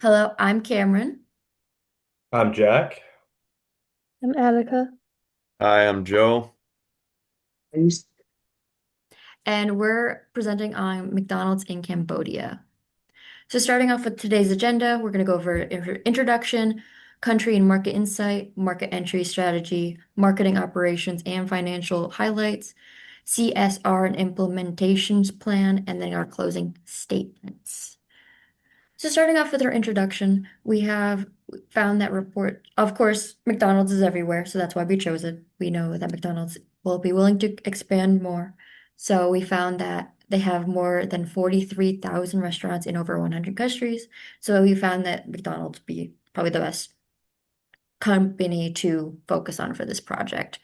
Hello, I'm Cameron, I'm Jack. I'm Attica. Hi, I'm Joe. and we're presenting on McDonald's in Cambodia. So, starting off with today's agenda, we're going to go over introduction, country and market insight, market entry strategy, marketing operations and financial highlights, CSR and implementations plan, and then our closing statements. So, starting off with our introduction, we have found that report. Of course, McDonald's is everywhere, so that's why we chose it. We know that McDonald's will be willing to expand more. So, we found that they have more than 43,000 restaurants in over 100 countries. So, we found that McDonald's would be probably the best company to focus on for this project.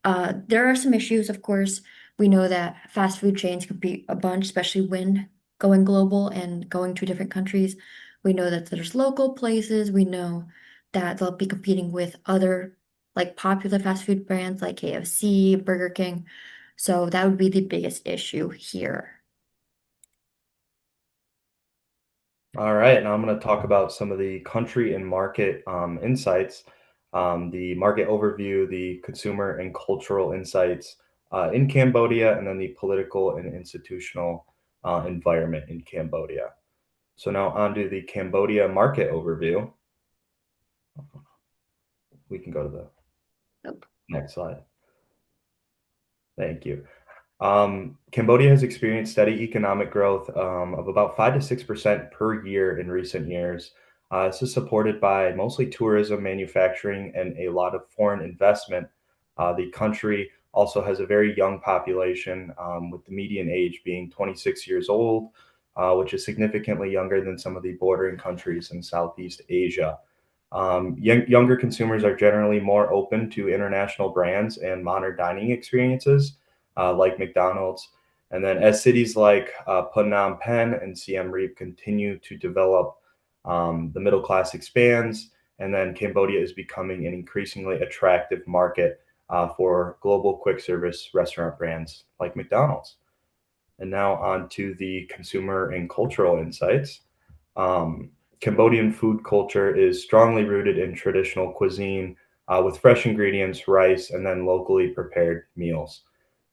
There are some issues, of course. We know that fast food chains compete a bunch, especially when going global and going to different countries. We know that there's local places. We know that they'll be competing with other like popular fast food brands like KFC, Burger King. So that would be the biggest issue here. All right, now I'm going to talk about some of the country and market insights, the market overview, the consumer and cultural insights in Cambodia, and then the political and institutional environment in Cambodia. So now on to the Cambodia market overview. We can go to the Nope. next slide. Thank you. Cambodia has experienced steady economic growth of about 5 to 6% per year in recent years. This is supported by mostly tourism, manufacturing, and a lot of foreign investment. The country also has a very young population, with the median age being 26 years old, which is significantly younger than some of the bordering countries in Southeast Asia. Younger consumers are generally more open to international brands and modern dining experiences like McDonald's. And then as cities like Phnom Penh and Siem Reap continue to develop, the middle class expands, and then Cambodia is becoming an increasingly attractive market for global quick service restaurant brands like McDonald's. And now on to the consumer and cultural insights. Um, Cambodian food culture is strongly rooted in traditional cuisine with fresh ingredients, rice, and then locally prepared meals.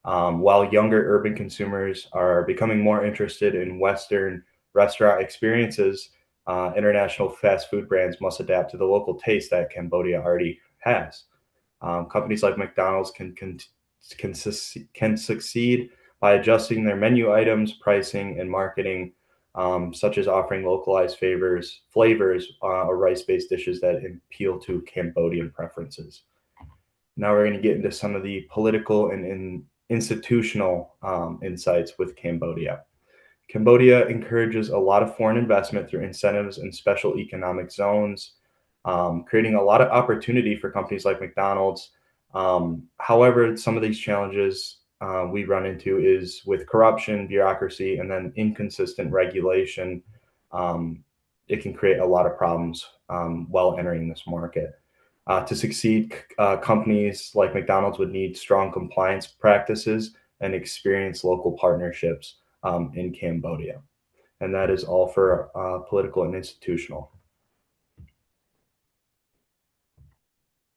While younger urban consumers are becoming more interested in Western restaurant experiences, international fast food brands must adapt to the local taste that Cambodia already has. Companies like McDonald's can succeed by adjusting their menu items, pricing, and marketing, such as offering localized flavors, or rice-based dishes that appeal to Cambodian preferences. Now we're going to get into some of the political and institutional insights with Cambodia. Cambodia encourages a lot of foreign investment through incentives and special economic zones, creating a lot of opportunity for companies like McDonald's. However, some of these challenges we run into is with corruption, bureaucracy, and then inconsistent regulation. Um, it can create a lot of problems while entering this market. To succeed, companies like McDonald's would need strong compliance practices and experienced local partnerships in Cambodia. And that is all for political and institutional.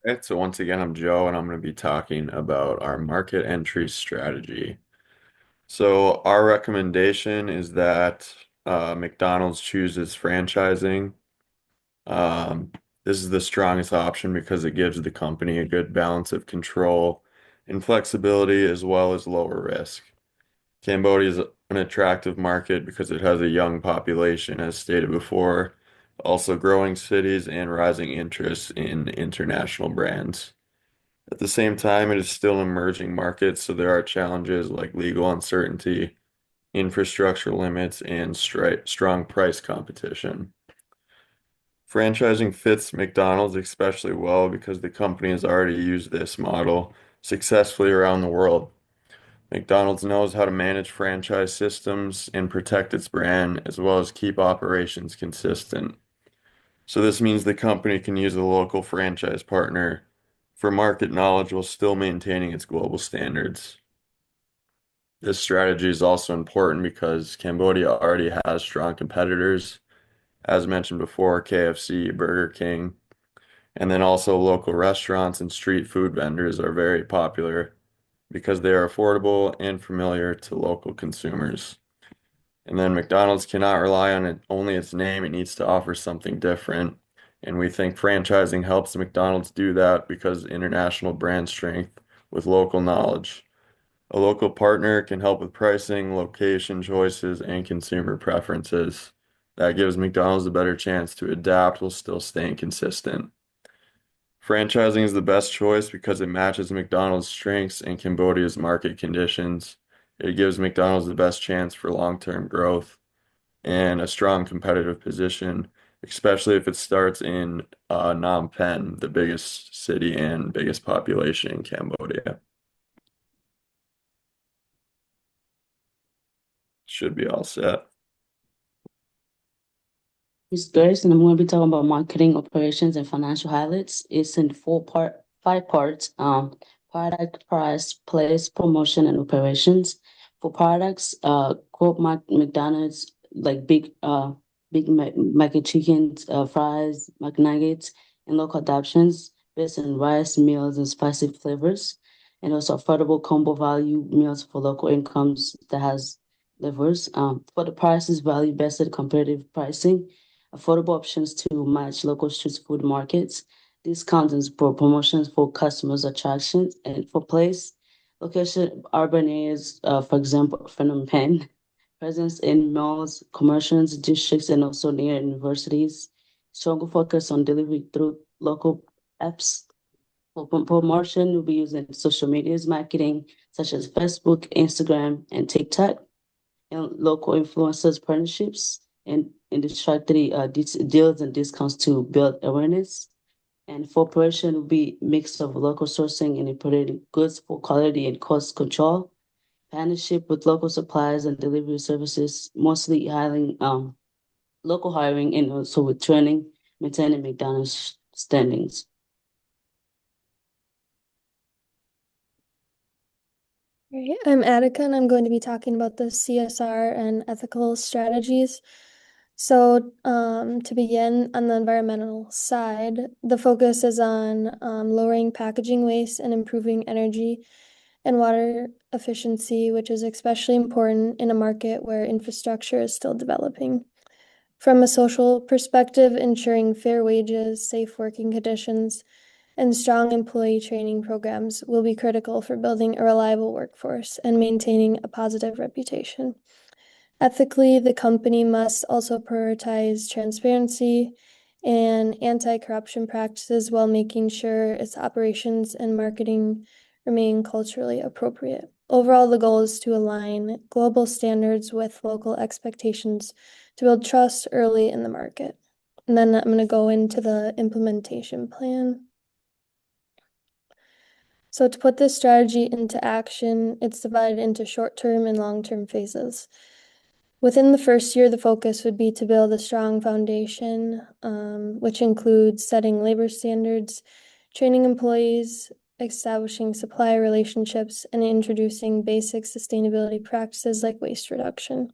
Okay, so once again, I'm Joe, and I'm going to be talking about our market entry strategy. So our recommendation is that McDonald's chooses franchising. Um, this is the strongest option because it gives the company a good balance of control and flexibility as well as lower risk. Cambodia is an attractive market because it has a young population, as stated before, also growing cities and rising interest in international brands. At the same time, it is still an emerging market, so there are challenges like legal uncertainty, infrastructure limits, and strong price competition. Franchising fits McDonald's especially well because the company has already used this model successfully around the world. McDonald's knows how to manage franchise systems and protect its brand, as well as keep operations consistent. So this means the company can use a local franchise partner for market knowledge while still maintaining its global standards. This strategy is also important because Cambodia already has strong competitors as mentioned before, KFC, Burger King, and then also local restaurants and street food vendors are very popular because they are affordable and familiar to local consumers. And then McDonald's cannot rely on only its name, it needs to offer something different. And we think franchising helps McDonald's do that because international brand strength with local knowledge. A local partner can help with pricing, location choices, and consumer preferences. That gives McDonald's a better chance to adapt while still staying consistent. Franchising is the best choice because it matches McDonald's strengths and Cambodia's market conditions. It gives McDonald's the best chance for long-term growth and a strong competitive position, especially if it starts in Phnom Penh, the biggest city and biggest population in Cambodia. Should be all set. It's Grace, and I'm going to be talking about marketing, operations, and financial highlights. It's in five parts. Product, price, place, promotion, and operations. For products, quote McDonald's like big mac and chickens, fries, McNuggets, and local adaptations based on rice, meals, and spicy flavors, and also affordable combo value meals for local incomes that has levers. For the prices, value-based competitive pricing, affordable options to match local street food markets, discounts and promotions for customers' attractions, and for place, location, urban areas, for example, Phnom Penh, presence in malls, commercials, districts, and also near universities, stronger focus on delivery through local apps. For promotion, we'll be using social medias marketing, such as Facebook, Instagram, and TikTok, and local influencers partnerships and strategy deals and discounts to build awareness. And for operation will be mix of local sourcing and imported goods for quality and cost control. Partnership with local suppliers and delivery services, mostly hiring local hiring and also with training, maintaining McDonald's standings. Right. I'm Attica, and I'm going to be talking about the CSR and ethical strategies. So, to begin, on the environmental side, the focus is on lowering packaging waste and improving energy and water efficiency, which is especially important in a market where infrastructure is still developing. From a social perspective, ensuring fair wages, safe working conditions, and strong employee training programs will be critical for building a reliable workforce and maintaining a positive reputation. Ethically, the company must also prioritize transparency and anti-corruption practices while making sure its operations and marketing remain culturally appropriate. Overall, the goal is to align global standards with local expectations to build trust early in the market. And then I'm going to go into the implementation plan. So to put this strategy into action, it's divided into short-term and long-term phases. Within the first year, the focus would be to build a strong foundation, which includes setting labor standards, training employees, establishing supplier relationships, and introducing basic sustainability practices like waste reduction.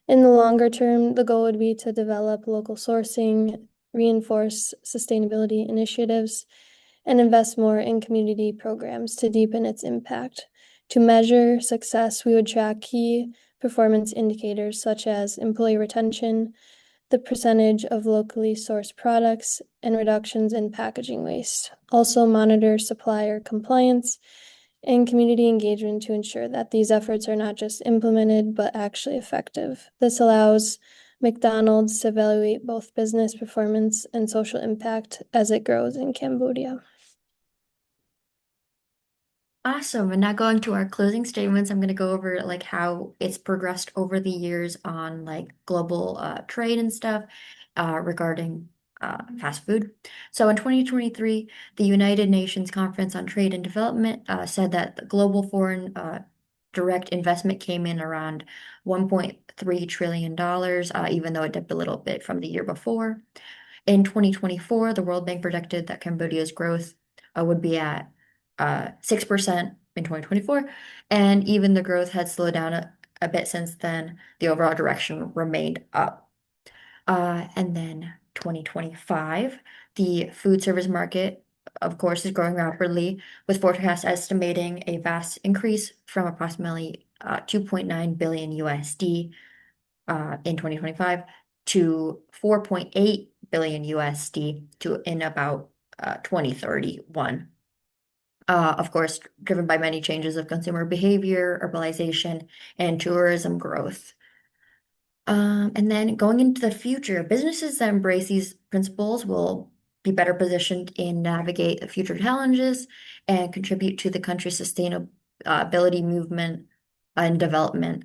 In the longer term, the goal would be to develop local sourcing, reinforce sustainability initiatives, and invest more in community programs to deepen its impact. To measure success, we would track key performance indicators such as employee retention, the percentage of locally sourced products, and reductions in packaging waste. Also monitor supplier compliance and community engagement to ensure that these efforts are not just implemented, but actually effective. This allows McDonald's to evaluate both business performance and social impact as it grows in Cambodia. Awesome. And now going to our closing statements, I'm going to go over like how it's progressed over the years on like global trade and stuff regarding fast food. So in 2023, the United Nations Conference on Trade and Development said that the global foreign direct investment came in around $1.3 trillion, even though it dipped a little bit from the year before. In 2024, the World Bank projected that Cambodia's growth would be at 6% in 2024, and even the growth had slowed down a bit since then. The overall direction remained up. And then 2025, the food service market, of course, is growing rapidly, with forecasts estimating a vast increase from approximately 2.9 billion USD in 2025 to 4.8 billion USD in about 2031. Of course, driven by many changes of consumer behavior, urbanization, and tourism growth. And then going into the future, businesses that embrace these principles will be better positioned in navigate the future challenges and contribute to the country's sustainability movement and development.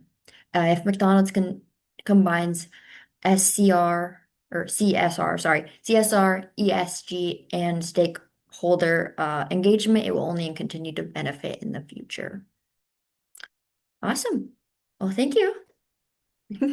If McDonald's combines SCR or CSR, sorry, CSR, ESG, and stakeholder engagement, it will only continue to benefit in the future. Awesome. Well, thank you.